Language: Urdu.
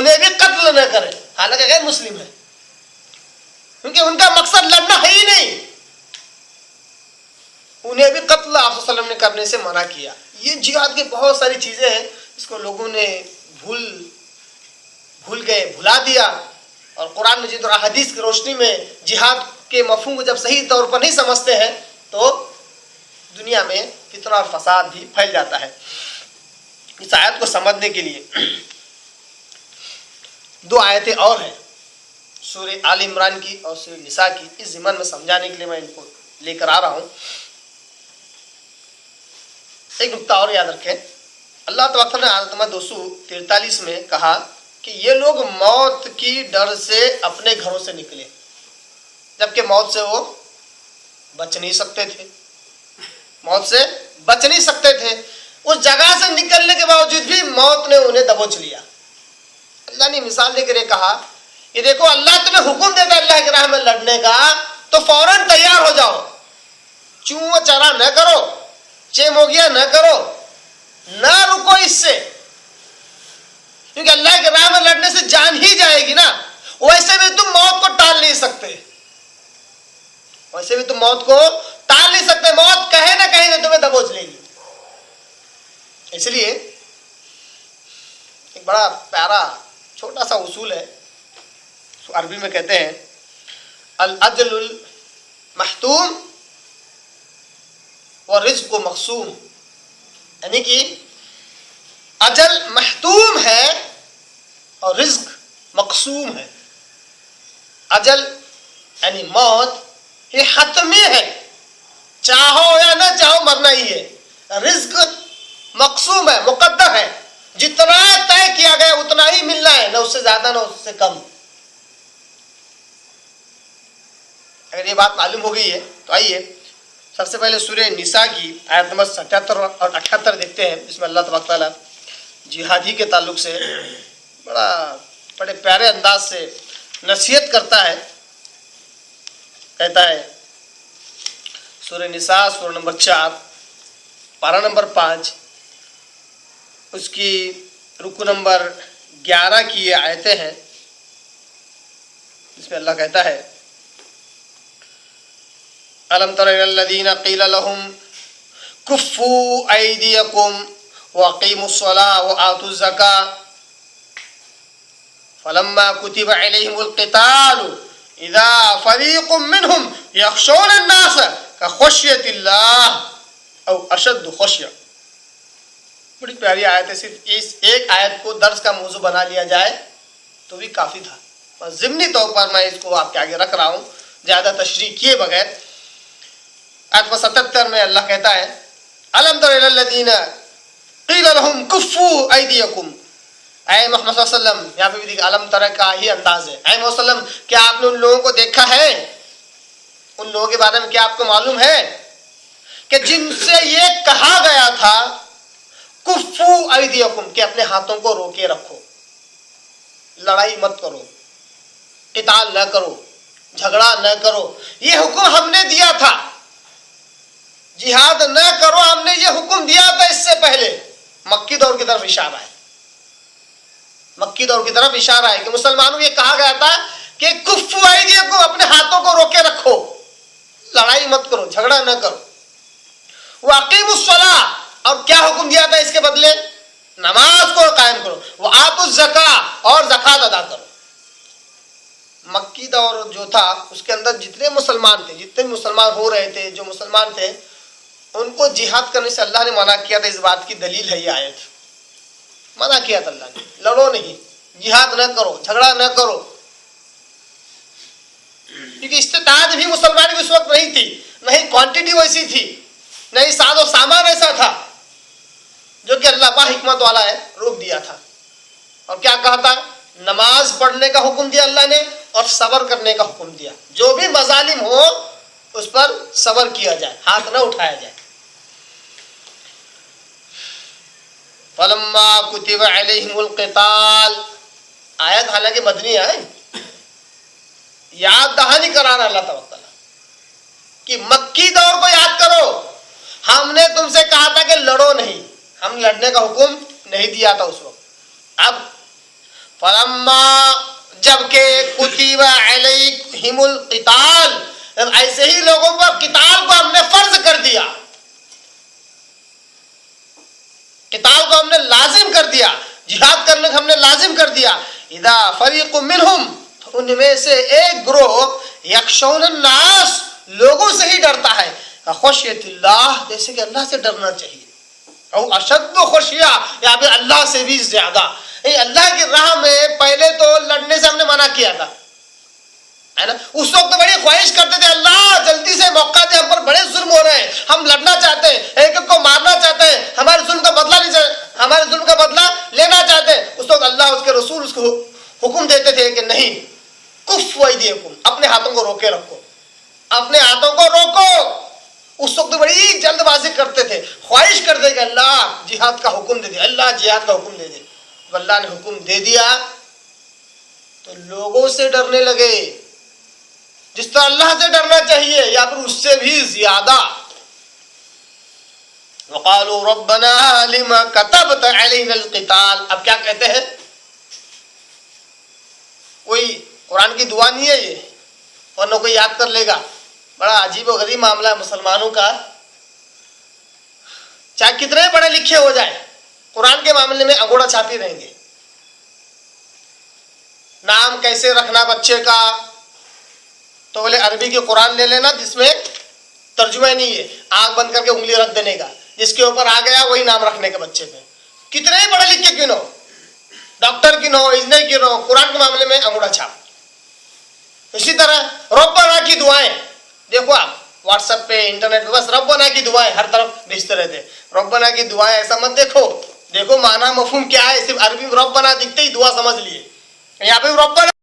انہیں بھی قتل نہ کرے، حالانکہ غیر مسلم ہے، کیونکہ ان کا مقصد لڑنا ہے ہی نہیں، انہیں بھی قتل آپ صلی اللہ علیہ وسلم نے کرنے سے منع کیا۔ یہ جہاد کی بہت ساری چیزیں ہیں جس کو لوگوں نے بھول گئے، بھلا دیا، اور قرآن مجید اور احادیث کی روشنی میں جہاد کے مفہوم کو جب صحیح طور پر نہیں سمجھتے ہیں تو دنیا میں فتنہ اور فساد بھی پھیل جاتا ہے۔ اس آیت کو سمجھنے کے لیے دو آیتیں اور ہیں، سورہ آل عمران کی اور سورہ نساء کی، اس ضمن میں سمجھانے کے لیے میں ان کو لے کر آ رہا ہوں۔ ایک نقطہ اور یاد رکھیں، اللہ تبارک نے آیت نمبر 243 میں کہا کہ یہ لوگ موت کی ڈر سے اپنے گھروں سے نکلے، جبکہ موت سے وہ بچ نہیں سکتے تھے، موت سے بچ نہیں سکتے تھے، اس جگہ سے نکلنے کے باوجود بھی موت نے انہیں دبوچ لیا۔ اللہ نے مثال دے کر یہ کہا کہ دیکھو اللہ تمہیں حکم دیتا ہے اللہ کی راہ میں لڑنے کا تو فوراً تیار ہو جاؤ، چوں چرا نہ کرو، چیموگیا نہ کرو، نہ رکو اس سے، کیونکہ اللہ کی راہ میں لڑنے سے جان ہی جائے گی نا۔ ویسے بھی تم موت کو ٹال نہیں سکتے، ویسے بھی تم موت کو ٹال نہیں سکتے، موت کہیں نہ کہیں تو تمہیں دبوچ لے گی۔ اس لیے ایک بڑا پیارا چھوٹا سا اصول ہے، عربی میں کہتے ہیں الاجل المحتوم والرزق مقسوم، یعنی کہ اجل محتوم ہے اور رزق مقسوم ہے۔ اجل یعنی موت یہ حتمی ہے، چاہو یا نہ چاہو مرنا ہی ہے۔ رزق مقسوم ہے، مقدر ہے، جتنا طے کیا گیا اتنا ہی ملنا ہے، نہ اس سے زیادہ نہ اس سے کم۔ اگر یہ بات معلوم ہو گئی ہے تو آئیے سب سے پہلے سورہ نساء کی آیت نمبر 77 اور 78 دیکھتے ہیں، جس میں اللہ تبارک تعالیٰ جہادی کے تعلق سے بڑے پیارے انداز سے نصیحت کرتا ہے۔ کہتا ہے سورہ نساء سورہ نمبر 4 پارہ نمبر 5 اس کی رکو نمبر 11 کی یہ آیتیں ہیں، جس میں اللہ کہتا ہے أَلَمْ تَرَ إِلَى الَّذِينَ قِيلَ لَهُمْ كُفُّوا أَيْدِيَكُمْ وَأَقِيمُوا الصَّلَاةَ وَآتُوا الزَّكَاةَ فَلَمَّا كُتِبَ عَلَيْهِمُ الْقِتَالُ إِذَا فَرِيقٌ مِّنْهُمْ يَخْشَوْنَ النَّاسَ كَخَشْيَةِ اللَّهِ أَوْ أَشَدُّ خَشْيَةً۔ بڑی پیاری آیت ہے، صرف اس ایک آیت کو درس کا موضوع بنا لیا جائے تو بھی کافی تھا، ضمنی طور پر میں اس کو آپ کے آگے رکھ رہا ہوں زیادہ تشریح کیے بغیر۔ آیت 77 میں اللہ کہتا ہے أَلَمْ تَرَ إِلَى الَّذِينَ قِيلَ لَهُمْ كُفُّوا أَيْدِيَكُمْ، اے محمد صلی اللہ علیہ وسلم، یہاں پہ بھی دیکھ علم ترى کا ہی انداز ہے۔ اے محمد صلی اللہ علیہ وسلم، کیا آپ نے ان لوگوں کو دیکھا ہے، ان لوگوں کے بارے میں کیا آپ کو معلوم ہے کہ جن سے یہ کہا گیا تھا کفو ایدیکم، کہ اپنے ہاتھوں کو روکے رکھو، لڑائی مت کرو، قتال نہ کرو، جھگڑا نہ کرو، یہ حکم ہم نے دیا تھا، جہاد نہ کرو، ہم نے یہ حکم دیا تھا اس سے پہلے۔ مکی دور کی طرف اشارہ ہے، مکی دور کی طرف اشارہ ہے کہ مسلمانوں یہ کہا گیا تھا کہ کفو ایدیکم، اپنے ہاتھوں کو روکے رکھو، لڑائی مت کرو، جھگڑا نہ کرو۔ وَأَقِيمُوا الصَّلَاةَ، اور کیا حکم دیا تھا اس کے بدلے؟ نماز کو قائم کرو۔ وَآتُوا الزَّكَاةَ، اور زکوٰۃ ادا کرو۔ مکی دور جو تھا اس کے اندر جتنے مسلمان تھے، جتنے مسلمان ہو رہے تھے، جو مسلمان تھے، ان کو جہاد کرنے سے اللہ نے منع کیا تھا۔ اس بات کی دلیل ہے یہ آیت، منع کیا تھا اللہ نے، لڑو نہیں، جہاد نہ کرو، جھگڑا نہ کرو، کیونکہ استطاعت بھی مسلمان کی اس وقت نہیں تھی، نہیں کوانٹٹی ویسی تھی، نہیں ساز و سامان ایسا تھا، جو کہ اللہ با حکمت والا ہے، روک دیا تھا۔ اور کیا کہا تھا؟ نماز پڑھنے کا حکم دیا اللہ نے، اور صبر کرنے کا حکم دیا، جو بھی مظالم ہو اس پر صبر کیا جائے، ہاتھ نہ اٹھایا جائے۔ فَلَمَّا كُتِبَ عَلَيْهِمُ الْقِتَالُ، آیت حالانکہ مدنی ہے، یاد دہانی کرانا اللہ تعالیٰ کہ مکی دور کو یاد کرو، ہم نے تم سے کہا تھا کہ لڑو نہیں، ہم لڑنے کا حکم نہیں دیا تھا اس وقت۔ اب فلما جبکہ کتب علیہم القتال، ایسے ہی لوگوں پر قتال کو ہم نے فرض کر دیا، قتال کو ہم نے لازم کر دیا، جہاد کرنے کو ہم نے لازم کر دیا، اذا فریق منہم، ان میں سے ایک گروہ، یخشون الناس، لوگوں سے ہی ڈرتا ہے، خشیت اللہ، جیسے کہ اللہ سے ڈرنا چاہیے، او اشد خشیہ، یا پھر اللہ سے بھی زیادہ۔ اللہ کی راہ میں پہلے تو لڑنے سے ہم نے منع کیا تھا، ہے نا، اس وقت بڑی خواہش کرتے تھے اللہ جلدی سے موقع دے، ہم پر بڑے ظلم ہو رہے ہیں، ہم لڑنا چاہتے ہیں، ایک ایک کو مارنا چاہتے ہیں، ہمارے ظلم کا بدلہ نہیں چاہتے، ہمارے ظلم کا بدلہ لینا چاہتے ہیں۔ اس وقت اللہ اس کے رسول اس کو حکم دیتے تھے کہ نہیں، کف ایدیکم، اپنے ہاتھوں کو روکے رکھو، اپنے ہاتھوں کو روکو۔ اس وقت بڑی جلد بازی کرتے تھے، خواہش کرتے کہ اللہ جہاد کا حکم دے دے، اللہ جہاد کا حکم دے دے۔ اللہ نے حکم دے دیا تو لوگوں سے ڈرنے لگے، جس طرح اللہ سے ڈرنا چاہیے یا پھر اس سے بھی زیادہ۔ وقالوا ربنا لما كتبت علينا القتال، اب کیا کہتے ہیں؟ کوئی قرآن کی دعا نہیں ہے یہ، اور نہ کوئی یاد کر لے گا۔ بڑا عجیب و غریب معاملہ ہے مسلمانوں کا، چاہے کتنے پڑھے لکھے ہو جائے، قرآن کے معاملے میں انگوڑا چھاپی رہیں گے۔ نام کیسے رکھنا بچے کا، تو بولے عربی کی قرآن لے لینا جس میں ترجمہ نہیں ہے، آنکھ بند کر کے انگلی رکھ دینے کا، جس کے اوپر آ گیا وہی نام رکھنے کا بچے پہ۔ کتنے ہی پڑھے لکھے کیوں نہ ہو، ڈاکٹر کیوں نہ ہو، انجینئر کیوں نہ ہو، قرآن کے معاملے میں انگوڑا چھاپ۔ اسی طرح ربنا کی دعائیں دیکھو آپ واٹس ایپ پہ، انٹرنیٹ پہ، بس ربنا کی دعائیں ہر طرف بھیجتے رہتے۔ ربنا کی دعائیں ایسا مت دیکھو، دیکھو معنی مفہوم کیا ہے، صرف عربی میں ربنا دکھتے ہی دعا سمجھ لیے، یہاں پہ ربنا